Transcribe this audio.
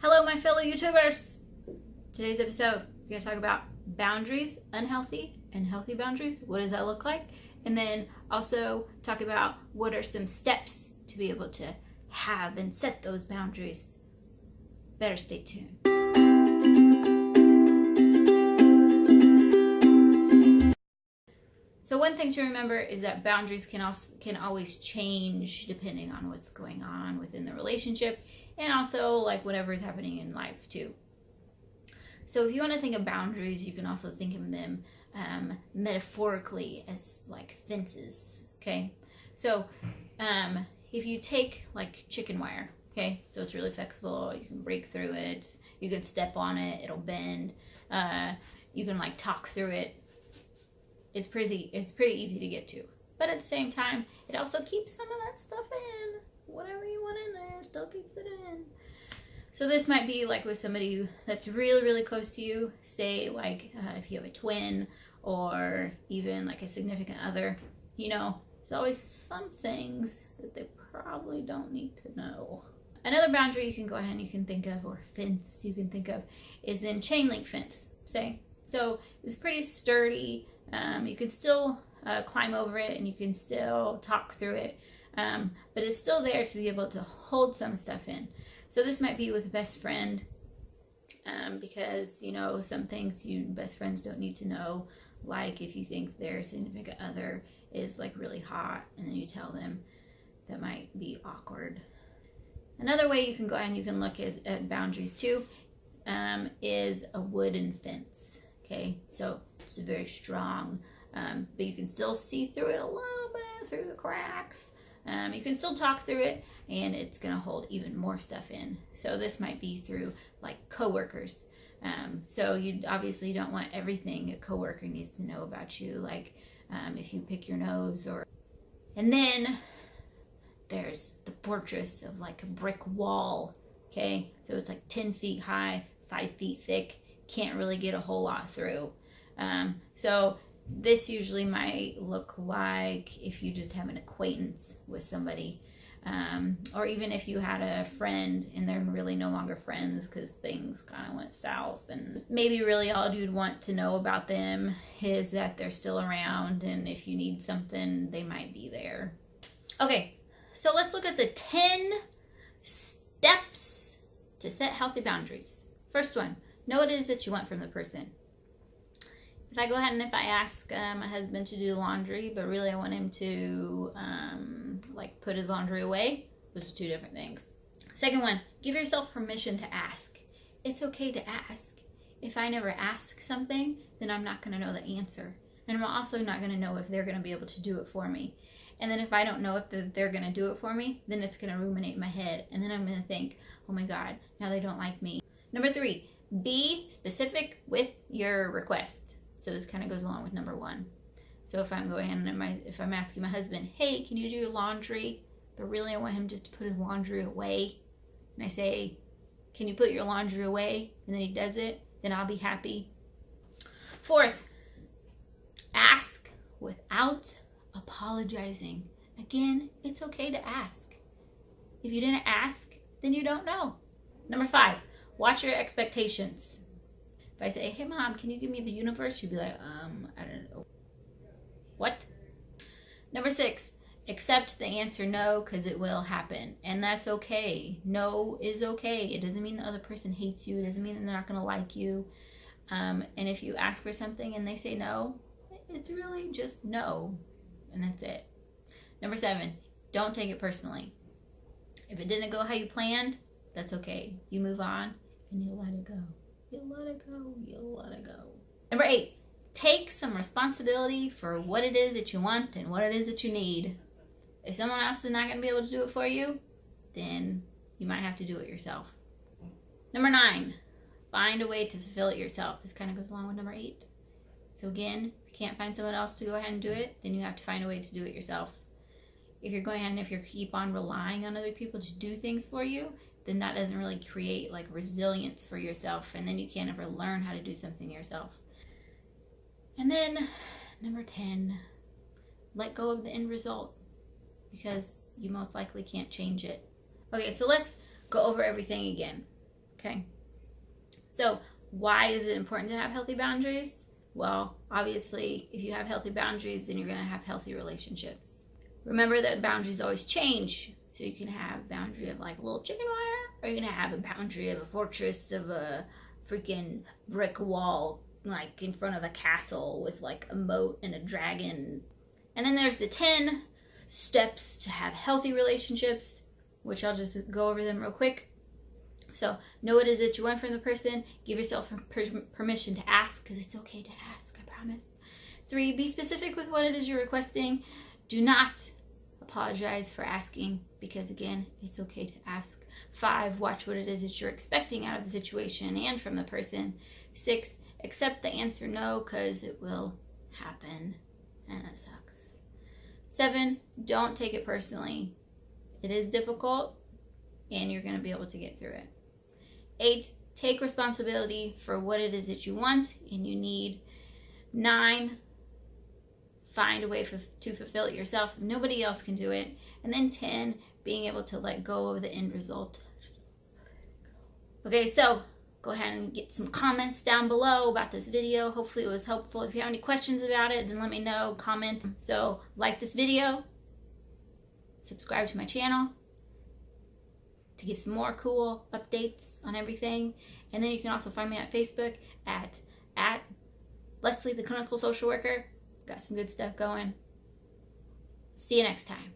Hello, my fellow YouTubers. Today's episode, we're going to talk about boundaries, unhealthy and healthy boundaries. What does that look like? And then also talk about what are some steps to be able to have and set those boundaries. Better stay tuned. So one thing to remember is that boundaries can always change depending on what's going on within the relationship and also like whatever is happening in life too. So if you want to think of boundaries, you can also think of them metaphorically as like fences, okay? So if you take like chicken wire, okay, so it's really flexible, you can break through it, you can step on it, it'll bend, you can like talk through it. It's pretty easy to get to. But at the same time, it also keeps some of that stuff in. Whatever you want in there, still keeps it in. So this might be like with somebody that's really, really close to you. Say like if you have a twin or even like a significant other, you know, there's always some things that they probably don't need to know. Another boundary you can go ahead and you can think of, or fence you can think of, is in chain link fence, say. So it's pretty sturdy. You can still climb over it and you can still talk through it, but it's still there to be able to hold some stuff in. So this might be with a best friend, because you know some things you best friends don't need to know, like if you think their significant other is like really hot and then you tell them, that might be awkward. Another way you can go ahead and you can look at boundaries too, is a wooden fence. Okay, so it's very strong, but you can still see through it a little bit, through the cracks. You can still talk through it, and it's going to hold even more stuff in. So this might be through like coworkers. So you obviously don't want everything a coworker needs to know about you, like if you pick your nose or. And then there's the fortress of like a brick wall. Okay, so it's like 10 feet high, 5 feet thick. Can't really get a whole lot through. So this usually might look like if you just have an acquaintance with somebody, or even if you had a friend and they're really no longer friends because things kind of went south, and maybe really all you'd want to know about them is that they're still around, and if you need something, they might be there. Okay, so let's look at the 10 steps to set healthy boundaries. First one. Know what it is that you want from the person. If I go ahead and if I ask my husband to do laundry, but really I want him to like put his laundry away, those are two different things. Second one, give yourself permission to ask. It's okay to ask. If I never ask something, then I'm not going to know the answer. And I'm also not going to know if they're going to be able to do it for me. And then if I don't know if they're going to do it for me, then it's going to ruminate in my head. And then I'm going to think, oh my God, now they don't like me. Number 3. Be specific with your request. So this kind of goes along with number 1. So if I'm going and if I'm asking my husband, hey, can you do your laundry? But really I want him just to put his laundry away. And I say, can you put your laundry away? And then he does it. Then I'll be happy. 4th, ask without apologizing. Again, it's okay to ask. If you didn't ask, then you don't know. Number 5. Watch your expectations. If I say, hey mom, can you give me the universe? She'd be like, I don't know. What? Number 6, accept the answer no, because it will happen. And that's okay. No is okay. It doesn't mean the other person hates you. It doesn't mean that they're not going to like you. And if you ask for something and they say no, it's really just no. And that's it. Number 7, don't take it personally. If it didn't go how you planned, that's okay. You move on. And you let it go. You let it go. You let it go. Number 8, take some responsibility for what it is that you want and what it is that you need. If someone else is not going to be able to do it for you, then you might have to do it yourself. Number 9, find a way to fulfill it yourself. This kind of goes along with number 8. So again, if you can't find someone else to go ahead and do it, then you have to find a way to do it yourself. If you're going ahead and if you keep on relying on other people to do things for you, then that doesn't really create like resilience for yourself, and then you can't ever learn how to do something yourself. And then number 10, let go of the end result, because you most likely can't change it. Okay, so let's go over everything again. Okay. So why is it important to have healthy boundaries? Well, obviously, if you have healthy boundaries, then you're going to have healthy relationships. Remember that boundaries always change. So you can have a boundary of like a little chicken wire, or you're going to have a boundary of a fortress of a freaking brick wall, like in front of a castle with like a moat and a dragon. And then there's the 10 steps to have healthy relationships, which I'll just go over them real quick. So know what it is that you want from the person. Give yourself permission to ask, because it's okay to ask, I promise. 3, be specific with what it is you're requesting. Do not apologize for asking, because again, it's okay to ask. 5, watch what it is that you're expecting out of the situation and from the person. 6, accept the answer no, because it will happen and it sucks. 7, don't take it personally. It is difficult and you're going to be able to get through it. 8, take responsibility for what it is that you want and you need. 9, find a way to fulfill it yourself. Nobody else can do it. And then 10, being able to let go of the end result. Okay, so go ahead and get some comments down below about this video. Hopefully it was helpful. If you have any questions about it, then let me know, comment. So like this video, subscribe to my channel to get some more cool updates on everything. And then you can also find me at Facebook at Leslie the Clinical Social Worker. Got some good stuff going. See you next time.